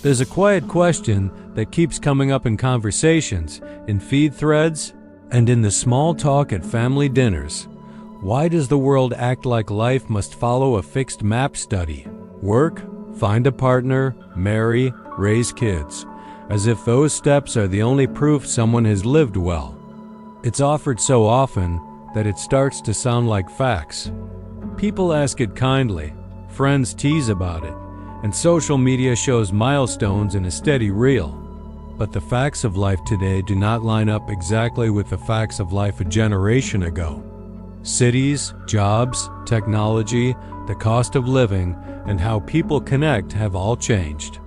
There's a quiet question that keeps coming up in conversations, in feed threads, and in the small talk at family dinners. Why does the world act like life must follow a fixed map study? Work, find a partner, marry, raise kids, as if those steps are the only proof someone has lived well. It's offered so often that it starts to sound like facts. People ask it kindly, friends tease about it, and social media shows milestones in a steady reel. But the facts of life today do not line up exactly with the facts of life a generation ago. Cities, jobs, technology, the cost of living, and how people connect have all changed.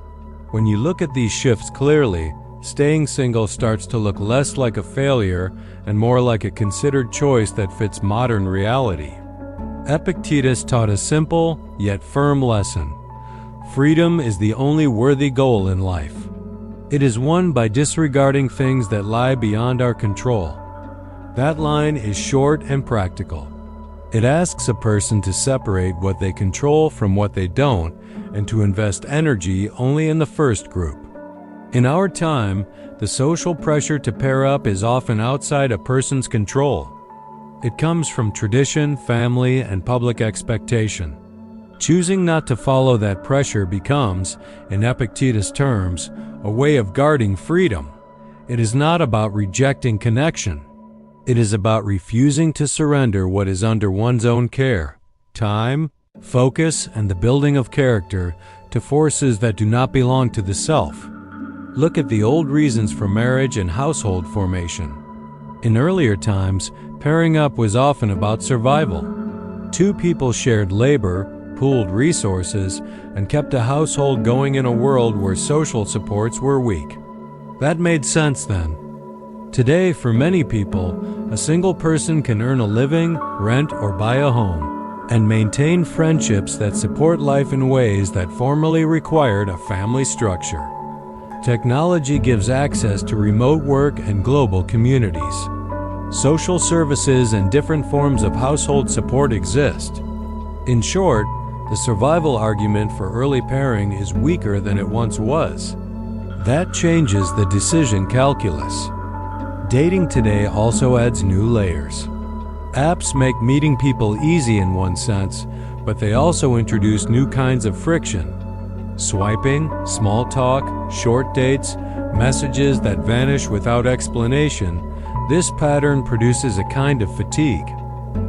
When you look at these shifts clearly, staying single starts to look less like a failure and more like a considered choice that fits modern reality. Epictetus taught a simple, yet firm lesson. Freedom is the only worthy goal in life. It is won by disregarding things that lie beyond our control. That line is short and practical. It asks a person to separate what they control from what they don't, and to invest energy only in the first group. In our time, the social pressure to pair up is often outside a person's control. It comes from tradition, family, and public expectation. Choosing not to follow that pressure becomes, in Epictetus' terms, a way of guarding freedom. It is not about rejecting connection. It is about refusing to surrender what is under one's own care, time, focus, and the building of character to forces that do not belong to the self. Look at the old reasons for marriage and household formation. In earlier times, pairing up was often about survival. Two people shared labor, pooled resources, and kept a household going in a world where social supports were weak. That made sense then. Today, for many people, a single person can earn a living, rent, or buy a home, and maintain friendships that support life in ways that formerly required a family structure. Technology gives access to remote work and global communities. Social services and different forms of household support exist. In short, the survival argument for early pairing is weaker than it once was. That changes the decision calculus. Dating today also adds new layers. Apps make meeting people easy in one sense, but they also introduce new kinds of friction. Swiping, small talk, short dates, messages that vanish without explanation. This pattern produces a kind of fatigue.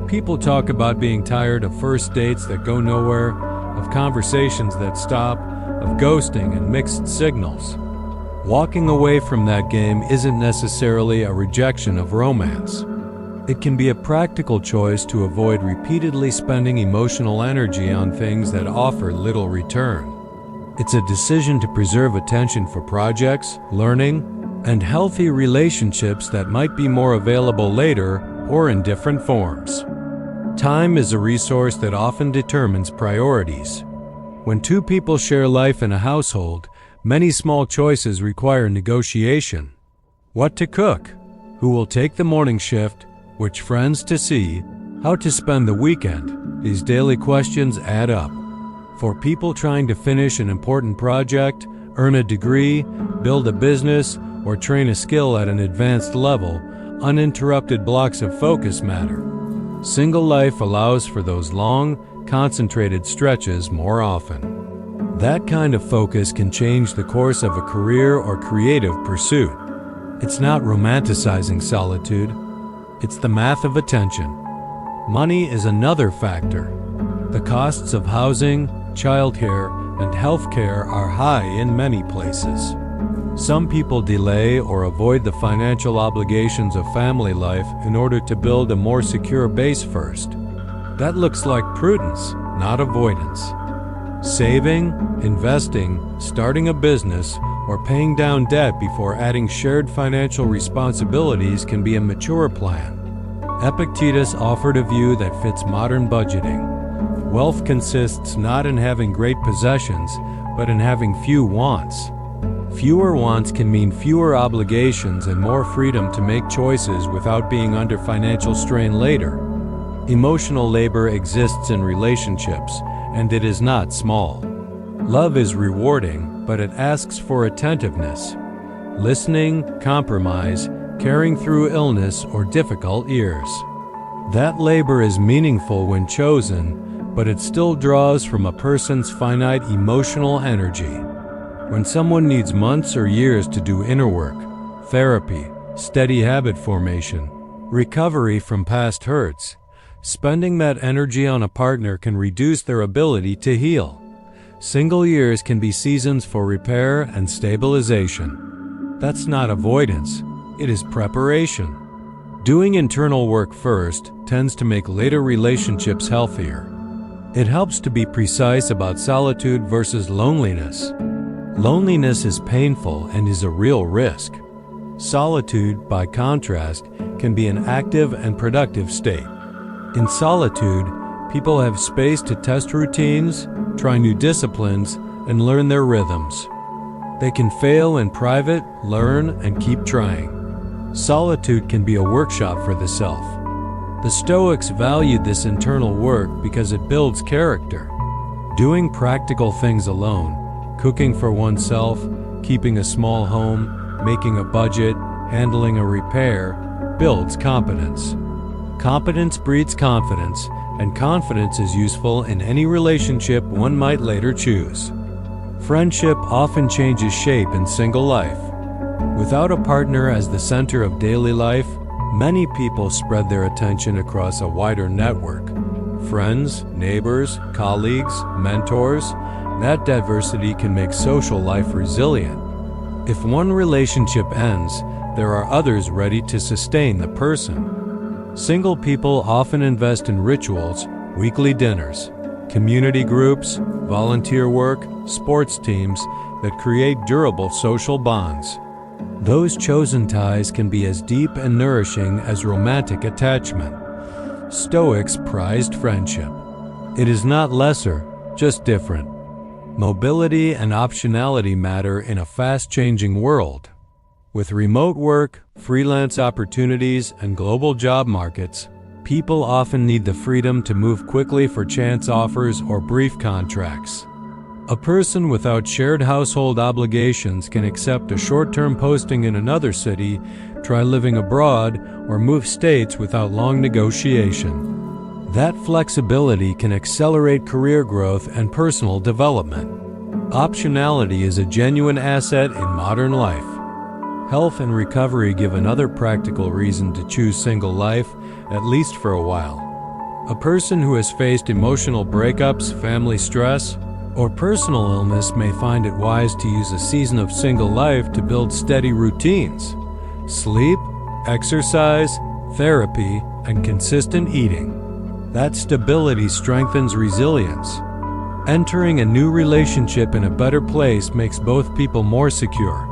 People talk about being tired of first dates that go nowhere, of conversations that stop, of ghosting and mixed signals. Walking away from that game isn't necessarily a rejection of romance. It can be a practical choice to avoid repeatedly spending emotional energy on things that offer little return. It's a decision to preserve attention for projects, learning, and healthy relationships that might be more available later or in different forms. Time is a resource that often determines priorities. When two people share life in a household, many small choices require negotiation. What to cook? Who will take the morning shift? Which friends to see? How to spend the weekend? These daily questions add up. For people trying to finish an important project, earn a degree, build a business, or train a skill at an advanced level, uninterrupted blocks of focus matter. Single life allows for those long, concentrated stretches more often. That kind of focus can change the course of a career or creative pursuit. It's not romanticizing solitude. It's the math of attention. Money is another factor. The costs of housing, childcare, and healthcare are high in many places. Some people delay or avoid the financial obligations of family life in order to build a more secure base first. That looks like prudence, not avoidance. Saving, investing, starting a business, or paying down debt before adding shared financial responsibilities can be a mature plan. Epictetus offered a view that fits modern budgeting. Wealth consists not in having great possessions, but in having few wants. Fewer wants can mean fewer obligations and more freedom to make choices without being under financial strain later. Emotional labor exists in relationships, and it is not small. Love is rewarding, but it asks for attentiveness, listening, compromise, carrying through illness or difficult years. That labor is meaningful when chosen, but it still draws from a person's finite emotional energy. When someone needs months or years to do inner work, therapy, steady habit formation, recovery from past hurts, spending that energy on a partner can reduce their ability to heal. Single years can be seasons for repair and stabilization. That's not avoidance, it is preparation. Doing internal work first tends to make later relationships healthier. It helps to be precise about solitude versus loneliness. Loneliness is painful and is a real risk. Solitude, by contrast, can be an active and productive state. In solitude, people have space to test routines, try new disciplines, and learn their rhythms. They can fail in private, learn, and keep trying. Solitude can be a workshop for the self. The Stoics valued this internal work because it builds character. Doing practical things alone, cooking for oneself, keeping a small home, making a budget, handling a repair, builds competence. Competence breeds confidence, and confidence is useful in any relationship one might later choose. Friendship often changes shape in single life. Without a partner as the center of daily life, many people spread their attention across a wider network. Friends, neighbors, colleagues, mentors. That diversity can make social life resilient. If one relationship ends, there are others ready to sustain the person. Single people often invest in rituals, weekly dinners, community groups, volunteer work, sports teams that create durable social bonds. Those chosen ties can be as deep and nourishing as romantic attachment. Stoics prized friendship. It is not lesser, just different. Mobility and optionality matter in a fast-changing world. With remote work, freelance opportunities, and global job markets, people often need the freedom to move quickly for chance offers or brief contracts. A person without shared household obligations can accept a short-term posting in another city, try living abroad, or move states without long negotiation. That flexibility can accelerate career growth and personal development. Optionality is a genuine asset in modern life. Health and recovery give another practical reason to choose single life, at least for a while. A person who has faced emotional breakups, family stress, or personal illness may find it wise to use a season of single life to build steady routines. Sleep, exercise, therapy, and consistent eating. That stability strengthens resilience. Entering a new relationship in a better place makes both people more secure.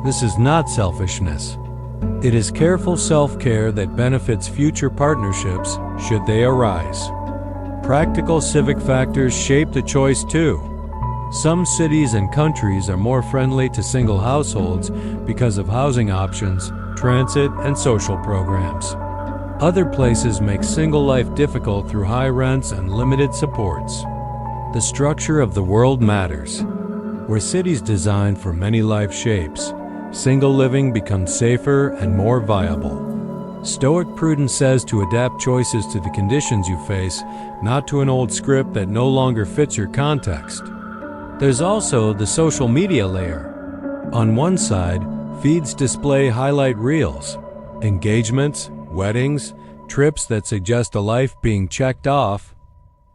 This is not selfishness. It is careful self-care that benefits future partnerships should they arise. Practical civic factors shape the choice too. Some cities and countries are more friendly to single households because of housing options, transit, and social programs. Other places make single life difficult through high rents and limited supports. The structure of the world matters. Where cities designed for many life shapes, single living becomes safer and more viable. Stoic prudence says to adapt choices to the conditions you face, not to an old script that no longer fits your context. There's also the social media layer. On one side, feeds display highlight reels, engagements, weddings, trips that suggest a life being checked off.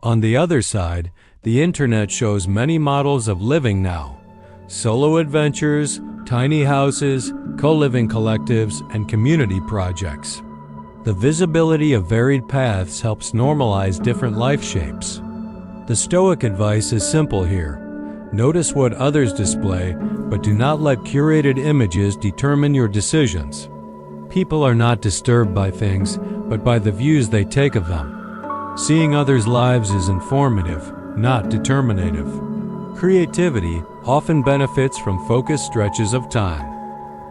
On the other side, the internet shows many models of living now. Solo adventures, tiny houses, co-living collectives, and community projects. The visibility of varied paths helps normalize different life shapes. The Stoic advice is simple here. Notice what others display, but do not let curated images determine your decisions. People are not disturbed by things, but by the views they take of them. Seeing others' lives is informative, not determinative. Creativity often benefits from focused stretches of time.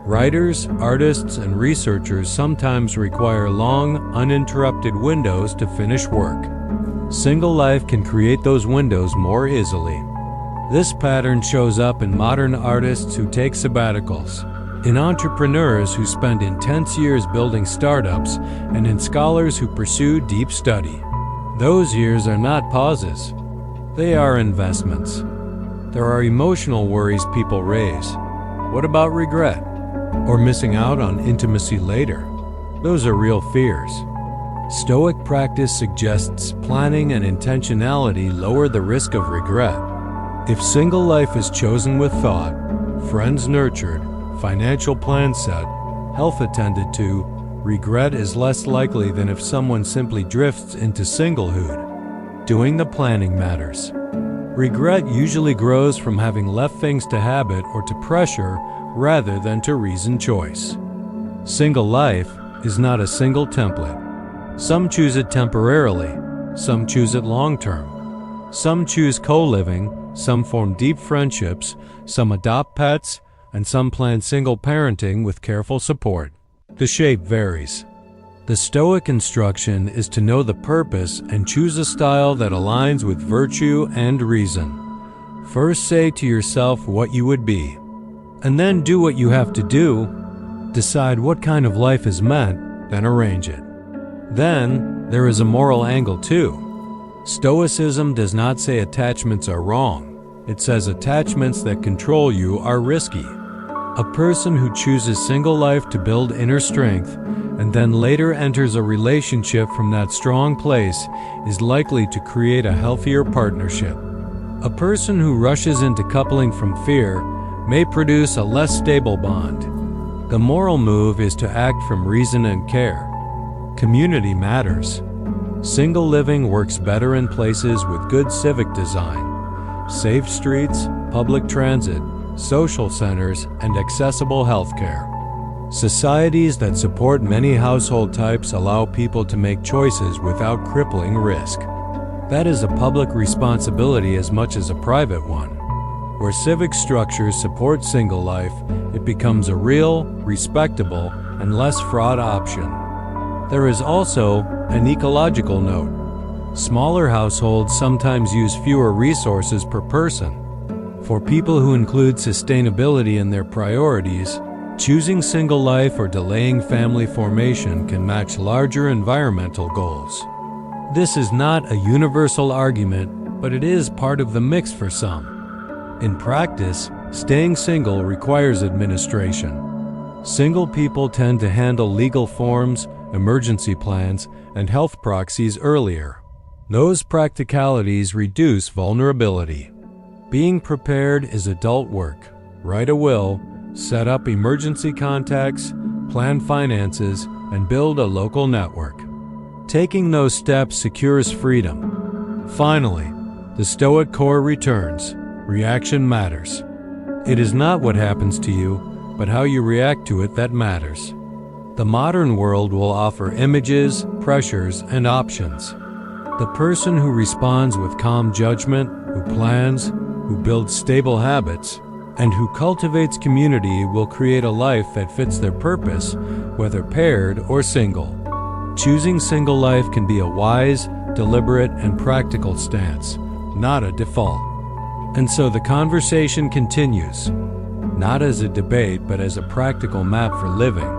Writers, artists, and researchers sometimes require long, uninterrupted windows to finish work. Single life can create those windows more easily. This pattern shows up in modern artists who take sabbaticals, in entrepreneurs who spend intense years building startups, and in scholars who pursue deep study. Those years are not pauses. They are investments. There are emotional worries people raise. What about regret? Or missing out on intimacy later? Those are real fears. Stoic practice suggests planning and intentionality lower the risk of regret. If single life is chosen with thought, friends nurtured, financial plans set, health attended to, regret is less likely than if someone simply drifts into singlehood. Doing the planning matters. Regret usually grows from having left things to habit or to pressure rather than to reasoned choice. Single life is not a single template. Some choose it temporarily, some choose it long-term. Some choose co-living, some form deep friendships, some adopt pets, and some plan single parenting with careful support. The shape varies. The Stoic instruction is to know the purpose and choose a style that aligns with virtue and reason. First say to yourself what you would be, and then do what you have to do. Decide what kind of life is meant, then arrange it. Then, there is a moral angle too. Stoicism does not say attachments are wrong. It says attachments that control you are risky. A person who chooses single life to build inner strength and then later enters a relationship from that strong place is likely to create a healthier partnership. A person who rushes into coupling from fear may produce a less stable bond. The moral move is to act from reason and care. Community matters. Single living works better in places with good civic design, safe streets, public transit, social centers, and accessible healthcare. Societies that support many household types allow people to make choices without crippling risk. That is a public responsibility as much as a private one. Where civic structures support single life, it becomes a real, respectable, and less fraught option. There is also an ecological note. Smaller households sometimes use fewer resources per person. For people who include sustainability in their priorities, choosing single life or delaying family formation can match larger environmental goals. This is not a universal argument, but it is part of the mix for some. In practice, staying single requires administration. Single people tend to handle legal forms, emergency plans, and health proxies earlier. Those practicalities reduce vulnerability. Being prepared is adult work. Write a will, set up emergency contacts, plan finances, and build a local network. Taking those steps secures freedom. Finally, the Stoic core returns. Reaction matters. It is not what happens to you, but how you react to it that matters. The modern world will offer images, pressures, and options. The person who responds with calm judgment, who plans, who builds stable habits, and who cultivates community will create a life that fits their purpose, whether paired or single. Choosing single life can be a wise, deliberate, and practical stance, not a default. And so the conversation continues, not as a debate, but as a practical map for living.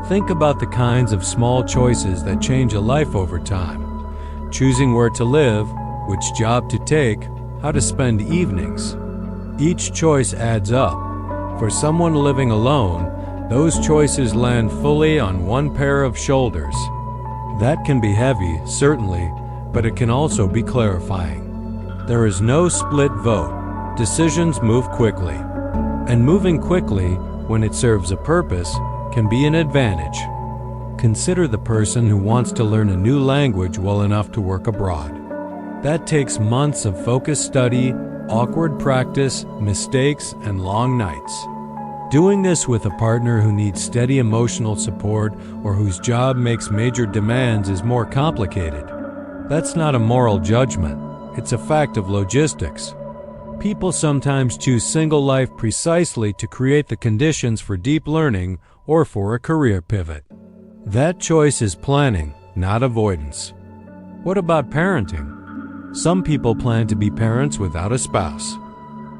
Think about the kinds of small choices that change a life over time. Choosing where to live, which job to take, how to spend evenings. Each choice adds up. For someone living alone, those choices land fully on one pair of shoulders. That can be heavy, certainly, but it can also be clarifying. There is no split vote. Decisions move quickly. And moving quickly, when it serves a purpose, can be an advantage. Consider the person who wants to learn a new language well enough to work abroad. That takes months of focused study, awkward practice, mistakes, and long nights. Doing this with a partner who needs steady emotional support or whose job makes major demands is more complicated. That's not a moral judgment. It's a fact of logistics. People sometimes choose single life precisely to create the conditions for deep learning or for a career pivot. That choice is planning, not avoidance. What about parenting? Some people plan to be parents without a spouse.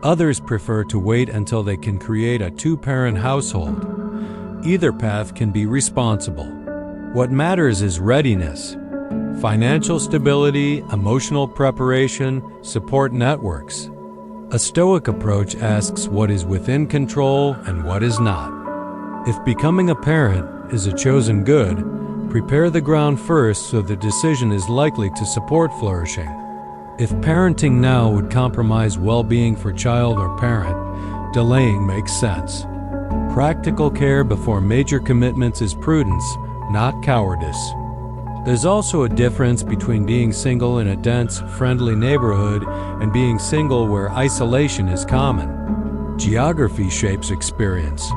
Others prefer to wait until they can create a two-parent household. Either path can be responsible. What matters is readiness, financial stability, emotional preparation, support networks. A Stoic approach asks what is within control and what is not. If becoming a parent is a chosen good, prepare the ground first so the decision is likely to support flourishing. If parenting now would compromise well-being for child or parent, delaying makes sense. Practical care before major commitments is prudence, not cowardice. There's also a difference between being single in a dense, friendly neighborhood and being single where isolation is common. Geography shapes experience.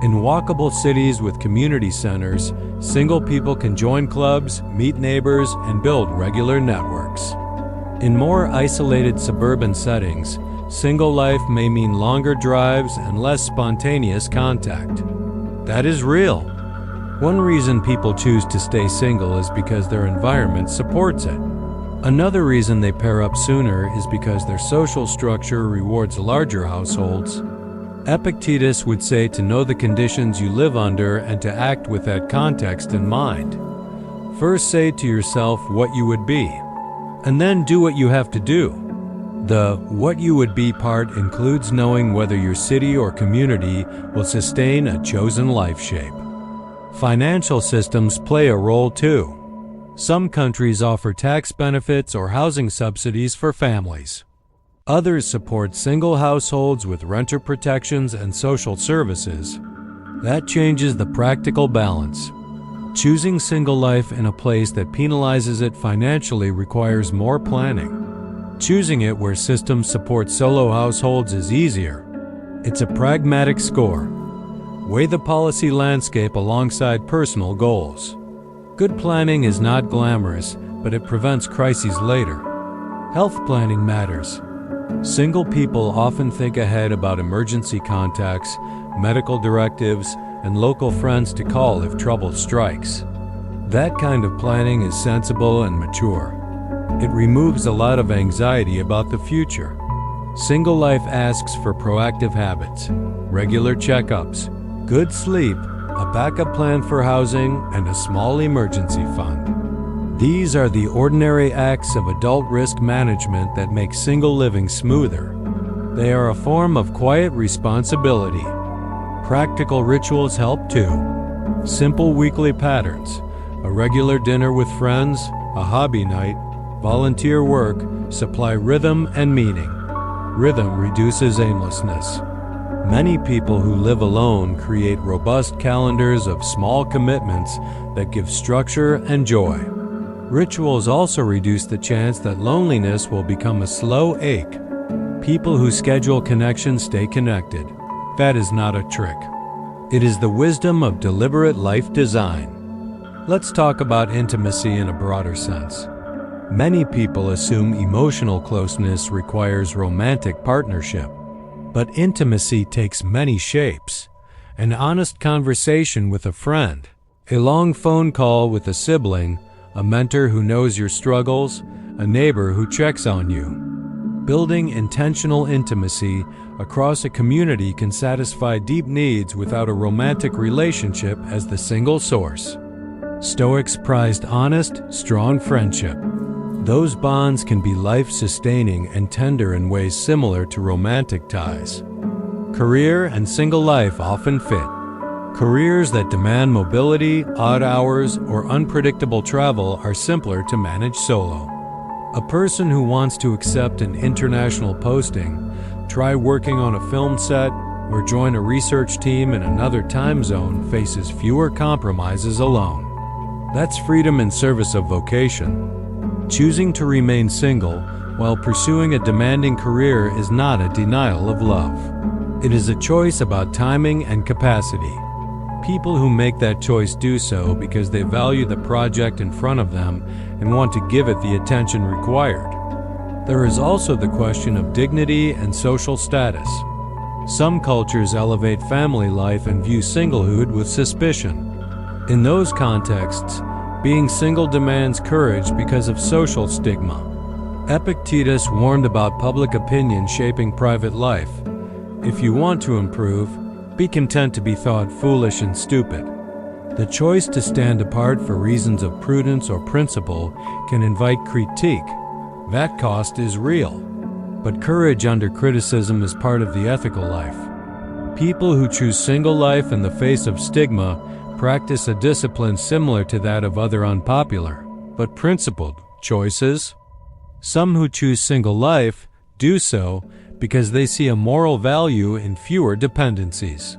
In walkable cities with community centers, single people can join clubs, meet neighbors, and build regular networks. In more isolated suburban settings, single life may mean longer drives and less spontaneous contact. That is real. One reason people choose to stay single is because their environment supports it. Another reason they pair up sooner is because their social structure rewards larger households. Epictetus would say to know the conditions you live under and to act with that context in mind. First say to yourself what you would be, and then do what you have to do. The what you would be part includes knowing whether your city or community will sustain a chosen life shape. Financial systems play a role too. Some countries offer tax benefits or housing subsidies for families. Others support single households with renter protections and social services. That changes the practical balance. Choosing single life in a place that penalizes it financially requires more planning. Choosing it where systems support solo households is easier. It's a pragmatic score. Weigh the policy landscape alongside personal goals. Good planning is not glamorous, but it prevents crises later. Health planning matters. Single people often think ahead about emergency contacts, medical directives, and local friends to call if trouble strikes. That kind of planning is sensible and mature. It removes a lot of anxiety about the future. Single life asks for proactive habits, regular checkups, good sleep, a backup plan for housing, and a small emergency fund. These are the ordinary acts of adult risk management that make single living smoother. They are a form of quiet responsibility. Practical rituals help too. Simple weekly patterns, a regular dinner with friends, a hobby night, volunteer work supply rhythm and meaning. Rhythm reduces aimlessness. Many people who live alone create robust calendars of small commitments that give structure and joy. Rituals also reduce the chance that loneliness will become a slow ache. People who schedule connection stay connected. That is not a trick. It is the wisdom of deliberate life design. Let's talk about intimacy in a broader sense. Many people assume emotional closeness requires romantic partnership. But intimacy takes many shapes. An honest conversation with a friend, a long phone call with a sibling, a mentor who knows your struggles, a neighbor who checks on you. Building intentional intimacy across a community can satisfy deep needs without a romantic relationship as the single source. Stoics prized honest, strong friendship. Those bonds can be life-sustaining and tender in ways similar to romantic ties. Career and single life often fit. Careers that demand mobility, odd hours, or unpredictable travel are simpler to manage solo. A person who wants to accept an international posting, try working on a film set, or join a research team in another time zone faces fewer compromises alone. That's freedom in service of vocation. Choosing to remain single while pursuing a demanding career is not a denial of love. It is a choice about timing and capacity. People who make that choice do so because they value the project in front of them and want to give it the attention required. There is also the question of dignity and social status. Some cultures elevate family life and view singlehood with suspicion. In those contexts, being single demands courage because of social stigma. Epictetus warned about public opinion shaping private life. If you want to improve, be content to be thought foolish and stupid. The choice to stand apart for reasons of prudence or principle can invite critique. That cost is real. But courage under criticism is part of the ethical life. People who choose single life in the face of stigma practice a discipline similar to that of other unpopular, but principled choices. Some who choose single life do so because they see a moral value in fewer dependencies.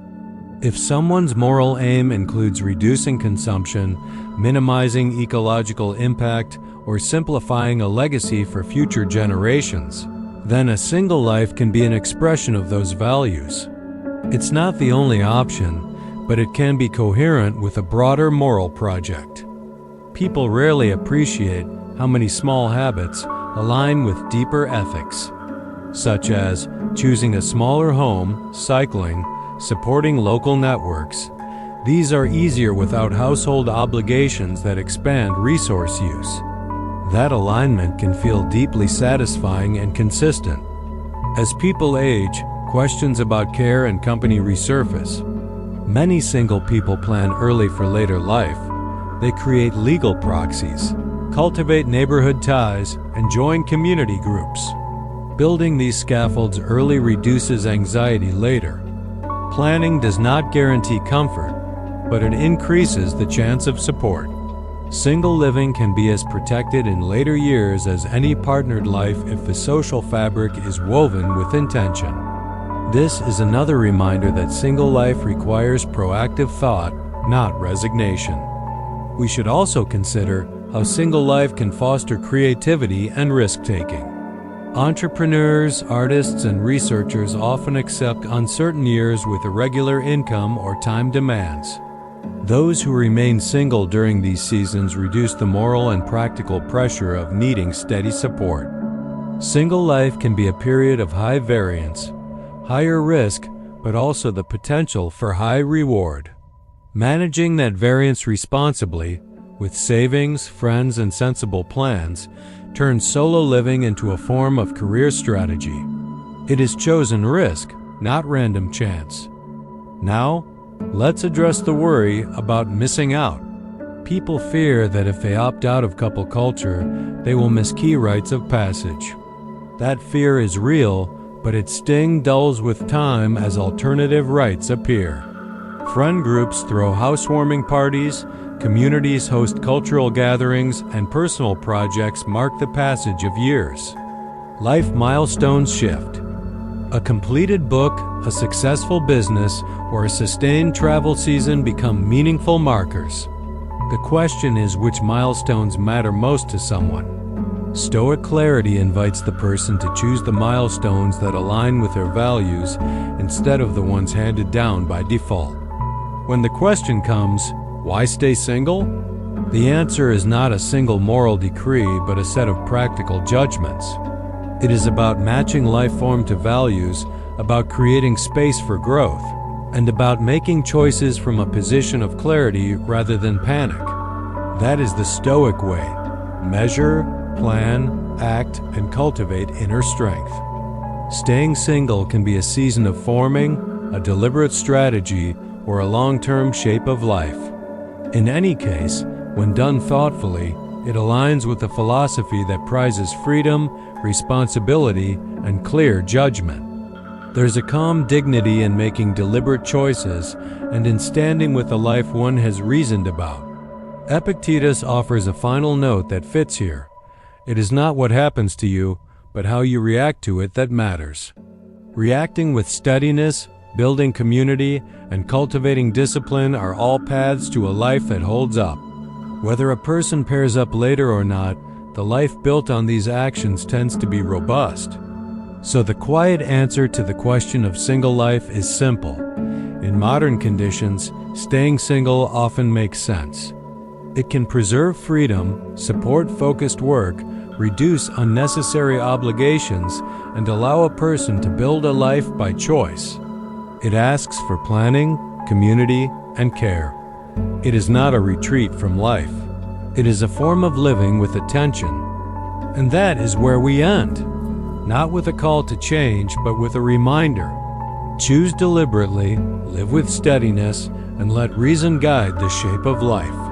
If someone's moral aim includes reducing consumption, minimizing ecological impact, or simplifying a legacy for future generations, then a single life can be an expression of those values. It's not the only option, but it can be coherent with a broader moral project. People rarely appreciate how many small habits align with deeper ethics, such as choosing a smaller home, cycling, supporting local networks. These are easier without household obligations that expand resource use. That alignment can feel deeply satisfying and consistent. As people age, questions about care and company resurface. Many single people plan early for later life. They create legal proxies, cultivate neighborhood ties, and join community groups. Building these scaffolds early reduces anxiety later. Planning does not guarantee comfort, but it increases the chance of support. Single living can be as protected in later years as any partnered life if the social fabric is woven with intention. This is another reminder that single life requires proactive thought, not resignation. We should also consider how single life can foster creativity and risk-taking. Entrepreneurs, artists, and researchers often accept uncertain years with irregular income or time demands. Those who remain single during these seasons reduce the moral and practical pressure of needing steady support. Single life can be a period of high variance, higher risk, but also the potential for high reward. Managing that variance responsibly, with savings, friends, and sensible plans, turns solo living into a form of career strategy. It is chosen risk, not random chance. Now, let's address the worry about missing out. People fear that if they opt out of couple culture, they will miss key rites of passage. That fear is real, but its sting dulls with time as alternative rites appear. Friend groups throw housewarming parties, communities host cultural gatherings, and personal projects mark the passage of years. Life milestones shift. A completed book, a successful business, or a sustained travel season become meaningful markers. The question is which milestones matter most to someone. Stoic clarity invites the person to choose the milestones that align with their values instead of the ones handed down by default. When the question comes, why stay single? The answer is not a single moral decree, but a set of practical judgments. It is about matching life form to values, about creating space for growth, and about making choices from a position of clarity rather than panic. That is the Stoic way. Measure, plan, act, and cultivate inner strength. Staying single can be a season of forming, a deliberate strategy, or a long-term shape of life. In any case, when done thoughtfully, it aligns with a philosophy that prizes freedom, responsibility, and clear judgment. There's a calm dignity in making deliberate choices and in standing with the life one has reasoned about. Epictetus offers a final note that fits here. It is not what happens to you, but how you react to it that matters. Reacting with steadiness, building community, and cultivating discipline are all paths to a life that holds up. Whether a person pairs up later or not, the life built on these actions tends to be robust. So the quiet answer to the question of single life is simple. In modern conditions, staying single often makes sense. It can preserve freedom, support focused work, reduce unnecessary obligations, and allow a person to build a life by choice. It asks for planning, community, and care. It is not a retreat from life. It is a form of living with attention. And that is where we end. Not with a call to change, but with a reminder. Choose deliberately, live with steadiness, and let reason guide the shape of life.